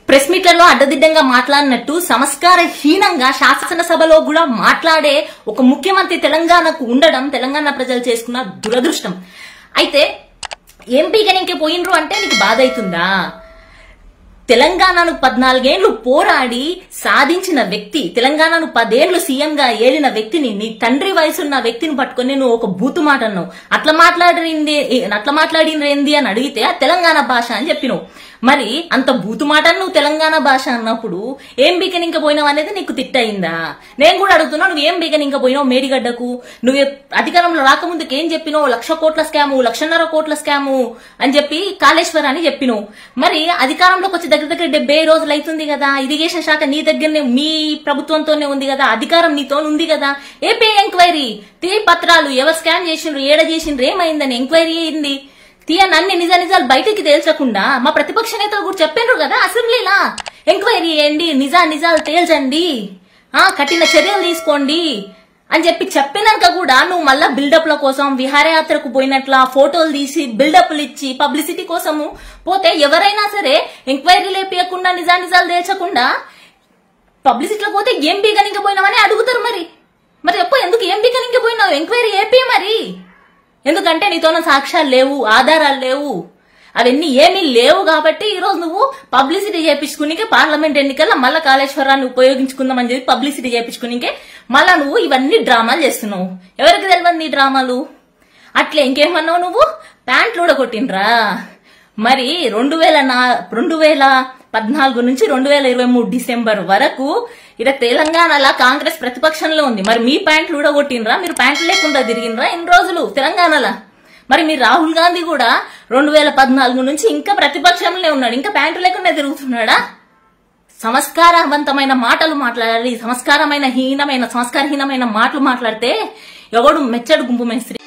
Press మీట్లలో అడ్డదిడ్డంగా మాట్లాడినట్టు సంస్కారహీనంగా శాసనసభలో కూడా మాట్లాడే ఒక ముఖ్యమంత్రి తెలంగాణకు ఉండడం తెలంగాణ ప్రజలు చేసుకున్న దురదృష్టం. అయితే ఎంపీగా పోయినరు అంటే నీకు బాధ అవుతుందా? తెలంగాణను 14 ఏళ్లు పోరాడి సాధించిన వ్యక్తి, తెలంగాణను 10 ఏళ్లు సీఎంగా ఏలిన వ్యక్తిని, నీ తండ్రి వయసున్న వ్యక్తిని పట్టుకుని నువ్వు ఒక బూతు మాట అన్నావు. అట్లా మాట్లాడింది అని అడిగితే ఆ తెలంగాణ భాష అని చెప్పినావు. మరి అంత బూతు మాట నువ్వు తెలంగాణ భాష అన్నప్పుడు ఏం బీకనింక పోయినావు అనేది నీకు తిట్టయిందా? నేను కూడా అడుగుతున్నా, నువ్వు ఏం బీకనింక పోయినావు మేడిగడ్డకు? నువ్వు అధికారంలో రాకముందుకు ఏం చెప్పినావు? 1,00,000 కోట్ల స్కాము, 1,50,000 కోట్ల స్కాము అని చెప్పి కాళేశ్వర అని చెప్పినావు. మరి అధికారంలోకి వచ్చి దగ్గర 70 రోజులు అవుతుంది కదా, ఇరిగేషన్ శాఖ నీ దగ్గరనే, మీ ప్రభుత్వంతోనే ఉంది కదా, అధికారం నీతో ఉంది కదా. ఏపీ ఎంక్వైరీ తీ పత్రాలు, ఎవరు స్కామ్ చేసిండ్రు, ఏడ చేసిండ్రు, ఏమైందని ఎంక్వైరీ అయింది. తీయని అన్ని నిజాలు బయటకి తేల్చకుండా మా ప్రతిపక్ష నేతలు కూడా చెప్పినారు కదా అసెంబ్లీలా, ఎంక్వైరీ చేయండి, నిజాలు తేల్చండి, కఠిన చర్యలు తీసుకోండి అని చెప్పినాక కూడా నువ్వు మళ్ళా బిల్డప్ల కోసం విహారయాత్రకు పోయినట్ల ఫోటోలు తీసి బిల్డప్లు ఇచ్చి పబ్లిసిటీ కోసము పోతే ఎవరైనా సరే ఎంక్వైరీ లేపియకుండా నిజాలు తేల్చకుండా పబ్లిసిటీలో పోతే ఏం బీగనింక పోయినావని అడుగుతారు. మరి ఎప్పుడు ఎందుకు ఏం బీగనింక పోయినావు? ఎంక్వైరీ ఏపీ మరి ఎందుకంటే నీతోన సాక్ష్యాలు లేవు, ఆధారాలు లేవు, అవన్నీ ఏమీ లేవు. కాబట్టి ఈ రోజు నువ్వు పబ్లిసిటీ చేయించుకునికే పార్లమెంట్ ఎన్నికల్లో మళ్ళా కాళేశ్వరాన్ని ఉపయోగించుకుందామని చెప్పి పబ్లిసిటీ చేయించుకునికే మళ్ళా నువ్వు ఇవన్నీ డ్రామాలు చేస్తున్నావు. ఎవరికి తెలియదు నీ డ్రామాలు? అట్లే ఇంకేమన్నావు నువ్వు? ప్యాంట్లు ఊడగొట్టినరా? మరి 2014 నుంచి 2023 డిసెంబర్ వరకు ఇక తెలంగాణలో కాంగ్రెస్ ప్రతిపక్షంలో ఉంది. మరి మీ ప్యాంట్లు ఊడగొట్టినరా? మీరు ప్యాంట్లు లేకుండా తిరిగినరా ఇన్ని రోజులు తెలంగాణలో? మరి మీరు రాహుల్ గాంధీ కూడా 2014 నుంచి ఇంకా ప్రతిపక్షంలో ఉన్నాడు, ఇంకా ప్యాంటు లేకుండా తిరుగుతున్నాడా? సంస్కారవంతమైన మాటలు మాట్లాడాలి. సంస్కారహీనమైన మాటలు మాట్లాడితే ఎవడు మెచ్చడు గుంపు మేస్త్రి.